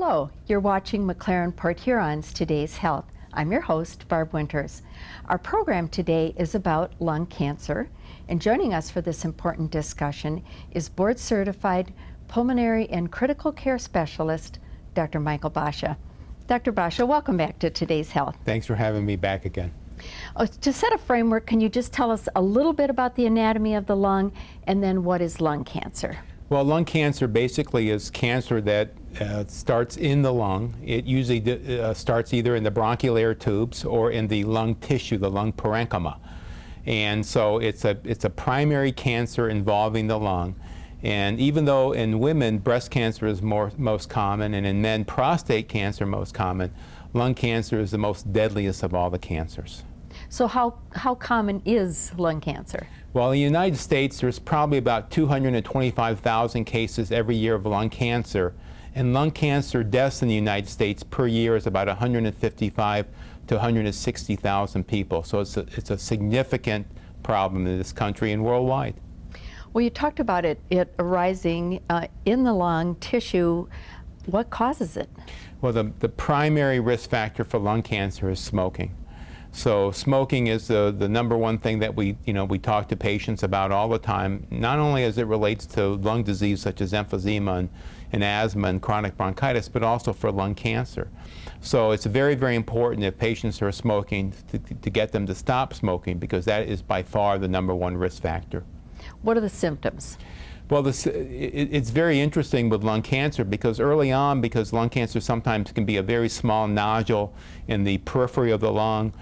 Hello, you're watching McLaren Port Huron's Today's Health. I'm your host, Barb Winters. Our program today is about lung cancer, and joining us for this important discussion is board-certified pulmonary and critical care specialist, Dr. Michael Basha. Dr. Basha, welcome back to Today's Health. Thanks for having me back again. To set a framework, can you just tell us a little bit about the anatomy of the lung, and then what is lung cancer? Well, lung cancer basically is cancer that starts in the lung. It usually starts either in the bronchial air tubes or in the lung tissue, the lung parenchyma. And so it's a primary cancer involving the lung. And even though in women breast cancer is most common, and in men prostate cancer most common, lung cancer is the most deadliest of all the cancers. So how common is lung cancer? Well, in the United States, there's probably about 225,000 cases every year of lung cancer. And lung cancer deaths in the United States per year is about 155 to 160,000 people. So it's a significant problem in this country and worldwide. Well, you talked about it arising in the lung tissue. What causes it? Well, the primary risk factor for lung cancer is smoking. So smoking is the number one thing that we talk to patients about all the time, not only as it relates to lung disease such as emphysema and asthma and chronic bronchitis, but also for lung cancer. So it's very, very important if patients are smoking to get them to stop smoking, because that is by far the number one risk factor. What are the symptoms? Well, it's very interesting with lung cancer because early on, because lung cancer sometimes can be a very small nodule in the periphery of the lung,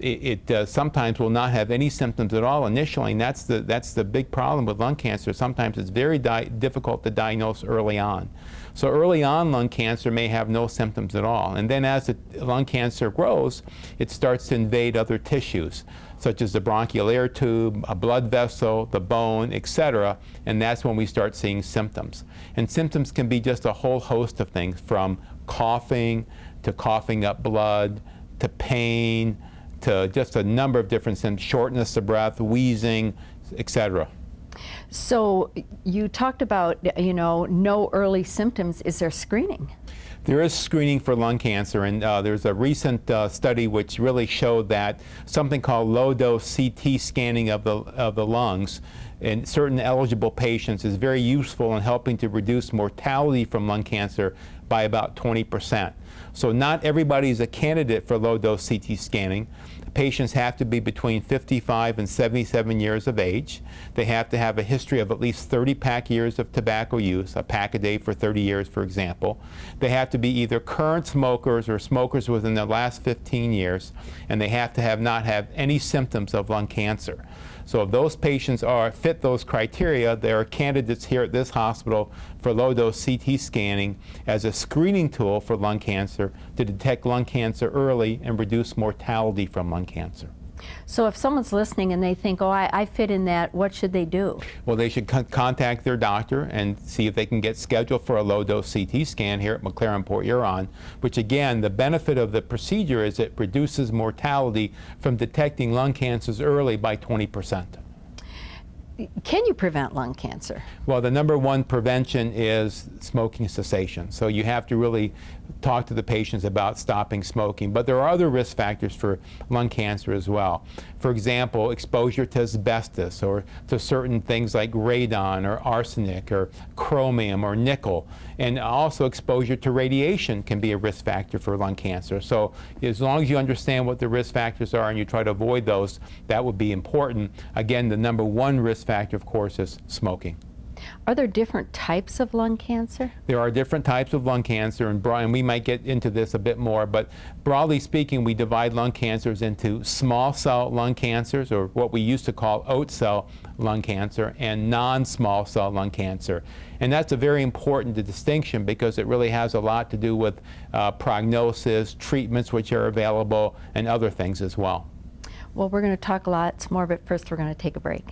it sometimes will not have any symptoms at all initially, and that's the big problem with lung cancer. Sometimes it's very difficult to diagnose early on. So early on, lung cancer may have no symptoms at all, and then as the lung cancer grows, it starts to invade other tissues, such as the bronchial air tube, a blood vessel, the bone, etc., and that's when we start seeing symptoms. And symptoms can be just a whole host of things, from coughing to coughing up blood, to pain, to just a number of different symptoms, shortness of breath, wheezing, etc. So you talked about, no early symptoms. Is there screening? There is screening for lung cancer, and there's a recent study which really showed that something called low-dose CT scanning of the lungs in certain eligible patients is very useful in helping to reduce mortality from lung cancer by about 20%. So not everybody is a candidate for low-dose CT scanning. Patients have to be between 55 and 77 years of age. They have to have a history of at least 30 pack years of tobacco use, a pack a day for 30 years, for example. They have to be either current smokers or smokers within the last 15 years, and they have to not have any symptoms of lung cancer. So if those patients fit those criteria, they are candidates here at this hospital for low-dose CT scanning as a screening tool for lung cancer to detect lung cancer early and reduce mortality from lung cancer. So if someone's listening and they think, oh, I fit in that, what should they do? Well, they should contact their doctor and see if they can get scheduled for a low-dose CT scan here at McLaren Port Huron, which again, the benefit of the procedure is it reduces mortality from detecting lung cancers early by 20%. Can you prevent lung cancer? Well, the number one prevention is smoking cessation. So you have to really talk to the patients about stopping smoking. But there are other risk factors for lung cancer as well. For example, exposure to asbestos or to certain things like radon or arsenic or chromium or nickel. And also exposure to radiation can be a risk factor for lung cancer. So as long as you understand what the risk factors are and you try to avoid those, that would be important. Again, the number one risk factor, of course, is smoking. Are there different types of lung cancer? There are different types of lung cancer, and we might get into this a bit more, but broadly speaking, we divide lung cancers into small cell lung cancers, or what we used to call oat cell lung cancer, and non-small cell lung cancer. And that's a very important distinction because it really has a lot to do with prognosis, treatments which are available, and other things as well. Well, we're going to talk lots more, but first we're going to take a break.